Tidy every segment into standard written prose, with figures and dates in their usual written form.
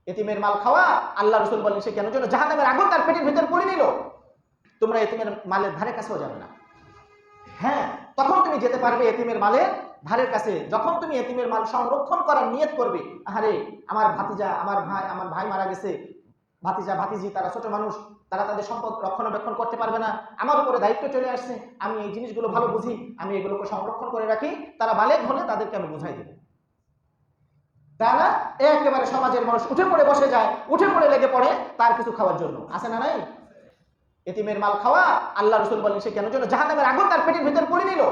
এতিমের মাল খাওয়া, আল্লাহ রাসূল বলেন সে কেন যেন জাহান্নামের আগুন তার পেটের ভিতর পুরে নিল। তোমরা এতিমের মালের ধারে কাছেও যাবে না। হ্যাঁ, তখন তুমি যেতে পারবে এতিমের মালের ধারের কাছে যখন তুমি এতিমের মাল সংরক্ষণ করার নিয়ত করবে। আরে আমার ভাতিজা, আমার ভাই মারা গেছে, ভাতিজা ভাতিজি তারা ছোট মানুষ, তারা তাদের সম্পদ রক্ষণাবেক্ষণ করতে পারবে না, আমার উপরে দায়িত্ব চলে আসছে, আমি এই জিনিসগুলো ভালো বুঝি, আমি এগুলোকে সংরক্ষণ করে রাখি, তারা বালেগ হলে তাদেরকে আমি বুঝাই দেব। তারা একেবারে সমাজের মানুষ উঠে পড়ে বসে যায়, উঠে পড়ে লেগে পড়ে তার কিছু খাওয়ার জন্য, আছে না নাই? এতিমের মাল খাওয়া, আল্লাহ রাসূল বলেন সে কেন যেন জাহান্নামের আগুন তার পেটের ভিতর পুরে নিল।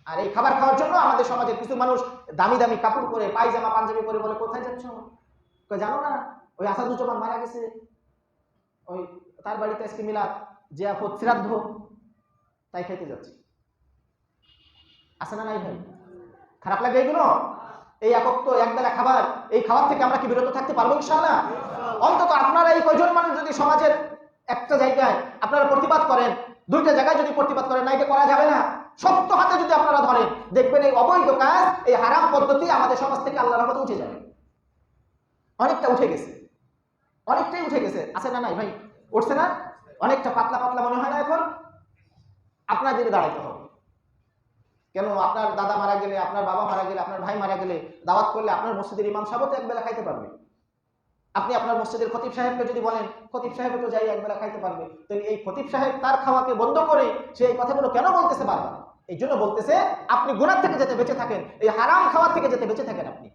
আর এই খাবার খাওয়ার জন্য আমাদের সমাজের কিছু মানুষ দামি দামি কাপড় পরে, পায়জামা পাঞ্জাবি পরে বলে কোথায় যাচ্ছ? জানো না ওই আসাদুজ্জামান মারা গেছে, ওই তার বাড়িতে আজকে মিলাদ, জিয়াফত, শ্রাদ্ধ, তাই খাইতে যাচ্ছে। আছে না নাই ভাই? খারাপ লাগে এগুলো? এই একক একবেলা খাবার, এই খাবার থেকে আমরা কি বিরত থাকতে পারবো ইনশাআল্লাহ? অন্তত আপনারা এই কয়জন মানুষ যদি সমাজের একটা জায়গায় আপনারা প্রতিবাদ করেন, দুইটা জায়গায় যদি প্রতিবাদ করেন, না এটা করা যাবে না, শক্ত হাতে যদি আপনারা ধরেন, দেখবেন এই অবৈধ কাজ, এই হারাম পদ্ধতি আমাদের সমাজ থেকে আল্লাহর রহমতে উঠে যাবে। অনেকটা উঠে গেছে, অনেকটাই উঠে গেছে, আছে না নাই ভাই? উঠছে না? অনেকটা পাতলা পাতলা মনে হয় না এখন? আপনার দিকে দাঁড়াইতে হবে। কেন? আপনার দাদা মারা গেলে, আপনার বাবা মারা গেলে, আপনার ভাই মারা গেলে দাওয়াত করলে আপনার মসজিদের ইমাম সাহেব তো একবেলা খাইতে পারবে। আপনি আপনার মসজিদের খতিব সাহেবকে যদি বলেন, খতিব সাহেব তো যাই একবেলা খাইতে পারবে, তাহলে এই খতিব সাহেব তার খাওয়াকে বন্ধ করে সে এই কথাগুলো কেন বলতেছে বারবার? এই জন্য বলতেছে আপনি গুনাহ থেকে যাতে বেঁচে থাকেন, এই হারাম খাওয়া থেকে যাতে বেঁচে থাকেন আপনি।